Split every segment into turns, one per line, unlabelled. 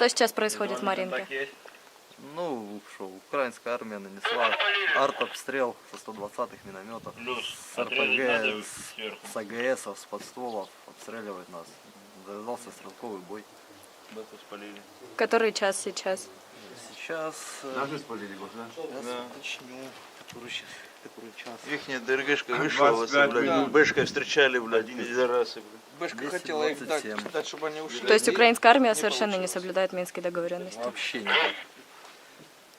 Что сейчас происходит в Марьинке?
Ну, что, украинская армия нанесла артобстрел со 120-х минометов, с РПГ, с АГСов, с подстволов, обстреливает нас. Завязался стрелковый бой.
Бэху спалили.
Который час сейчас?
Сейчас...
Наши спалили, да?
Сейчас уточню, который час.
Ихняя ДРГшка вышла, блядь, бэшкой встречали, блядь, один раз.
Бэшка хотела их дать, чтобы они ушли.
То есть украинская армия совершенно не соблюдает Минские договоренности?
Вообще никак.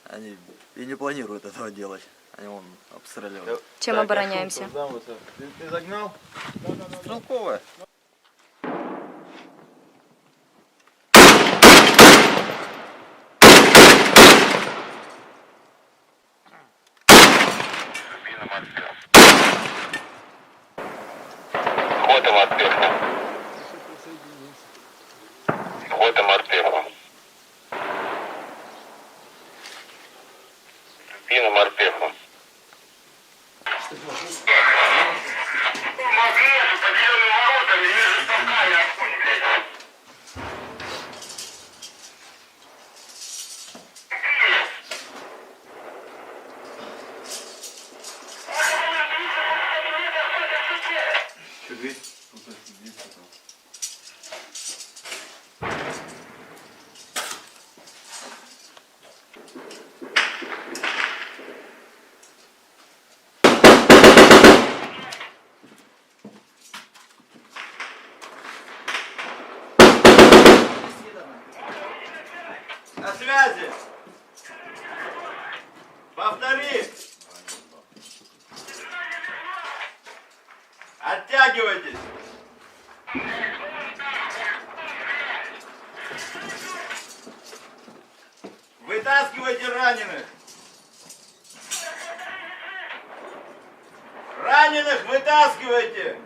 Они и не планируют этого делать. Они вон обстреливают.
Чем обороняемся?
Ты загнал?
Стрелковая.
Хватом отпеху. Хватом отпеху. Пина морпеху.
На связи! Повтори! Оттягивайтесь! Вытаскивайте раненых! Раненых вытаскивайте!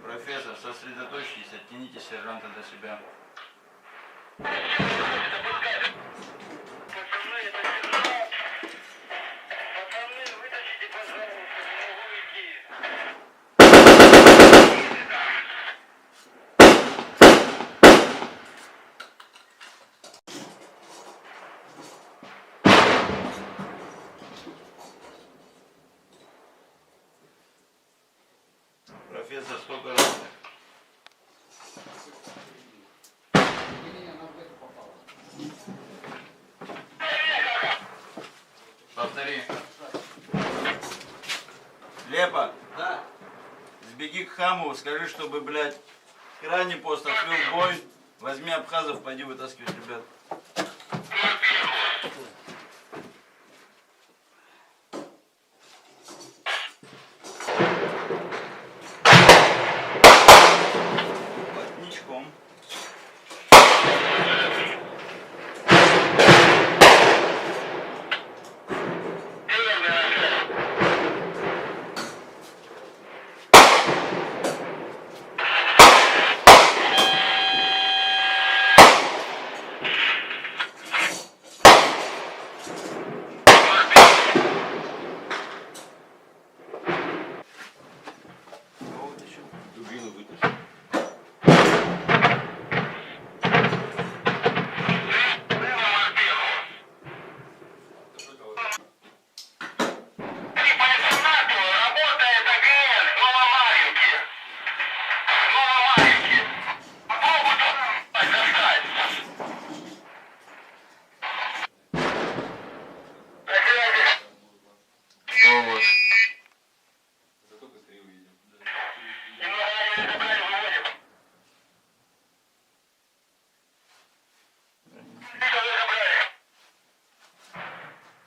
Профессор, сосредоточьтесь, оттяните сержанта до себя. Профессор, сколько раз? Повтори. Лепа? Да. Сбеги к Хамову, скажи, чтобы, блядь, крайний пост открыл бой. Возьми абхазов, пойди вытаскивать ребят. Плотничком. Дубину вытащи.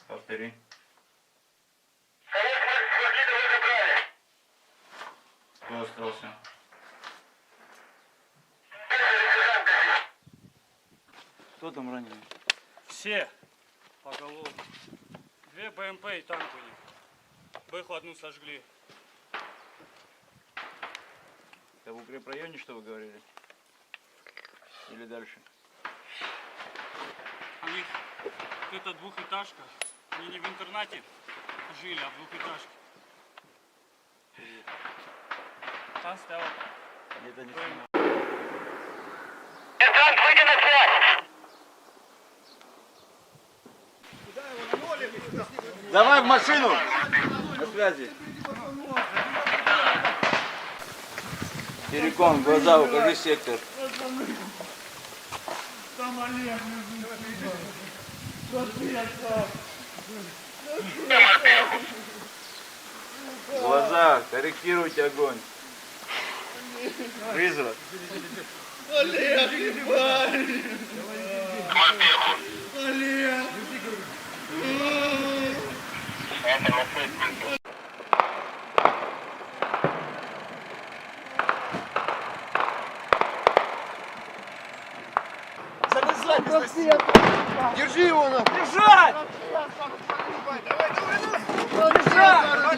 Повтори. Кто остался? Кто там раненый?
Все поголовно. 2 БМП и танк у них. Бэху одну сожгли.
Это в укрепрайоне, что вы говорили? Или дальше?
У них это двухэтажка. Они не в интернате. жили, а в двухэтажке. Там стоял.
Это не
Давай в машину! На связи. Терекон, в глаза укажи сектор. Глаза, корректируйте огонь. Призрак.
Держи его на.
Бежать!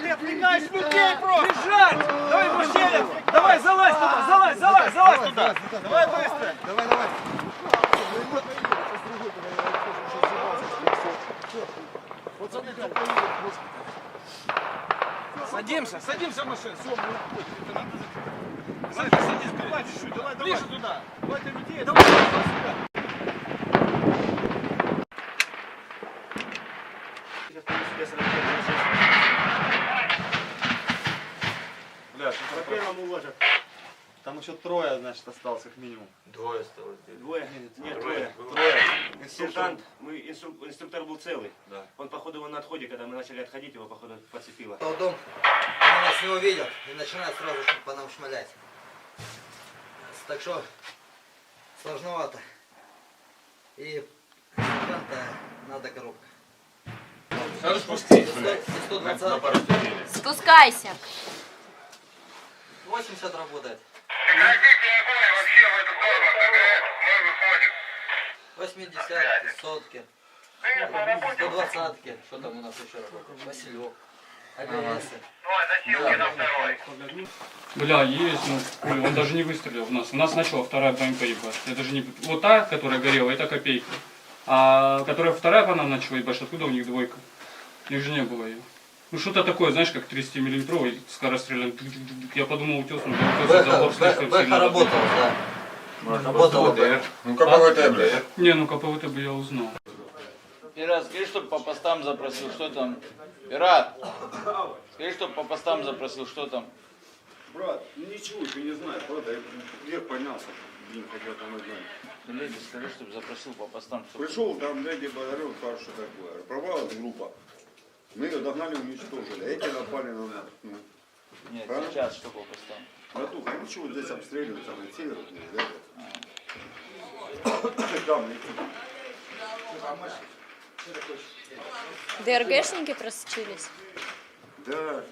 Ты отвлекаешь людей просто.
Бежать! Давай, мужчина! Давай, залазь туда! Залазь туда!
Давай быстро. Садимся в машину. Все, мы уходим. Садись, давай чуть-чуть. Давай, ближе туда. Давай, людей. Давай, сюда.
Бля, по первому уложат. Там еще трое, значит, осталось как минимум.
Двое осталось.
Двое? Нет,
Трое.
трое.
Трое.
Сержант, инструктор был целый.
Да.
Он, походу, его на отходе, когда мы начали отходить, его, походу, подцепило.
В дом, они нас не увидят и начинают сразу по нам шмалять. Так что сложновато. И сержанта надо коробка.
Сразу спусти.
120,
Спускайся.
80 работает.
Прекратите огонь вообще в эту сторону, ТГС, мы выходим.
80, сотки, 120-ки. Что там у нас еще работает? Василек. АГС.
Носилки на второй.
Бля, есть, ну, хуй, он даже не выстрелил в нас. У нас начала вторая БМП ебать. Я даже не... Вот та, которая горела, это копейка. А которая вторая по нам начала ебать, откуда у них двойка? У них же не было ее. Ну что-то такое, знаешь, как 30-миллиметровый скорострельный. Я подумал, утес, но утес забор слишком
Бэха
сильно.
работал, да. Работал.
Ну КПВТ,
Не, ну КПВТ бы я узнал.
Пират, скажи, чтобы по постам запросил, что там? Пират, скажи, чтобы по постам запросил, что там?
Брат, ну ничего, ты не знаешь, правда, я вверх поднялся, блин, хотел там узнать.
Леди, скажи, чтобы запросил по постам, чтобы...
Пришел, там леди Бодарев, спрашивает, что такое. Провалилась группа. Мы ее догнали, уничтожили. Эти напали на нас. Ну,
Нет,
правильно?
сейчас что по постам?
братуха, ничего, здесь обстреливаются на север. Там летит.
ДРГшники просочились.
Да.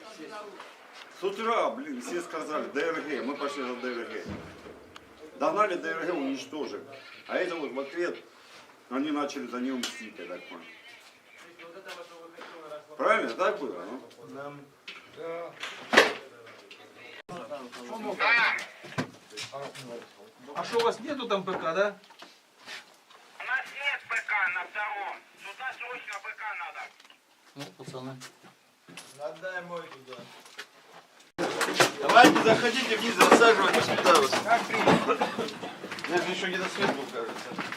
С утра, блин, все сказали, ДРГ, мы пошли на ДРГ. Догнали ДРГ, уничтожили. А это вот в ответ, они начали за него мстить, я так понял. Правильно, так было? Ну?
А что, у вас нету там ПК, да?
У нас нет ПК на втором. Сюда срочно ПК надо.
Ну, пацаны.
Отдай мой туда.
Давайте заходите вниз, рассаживайтесь туда. Как принято? Здесь еще не до свет был, кажется.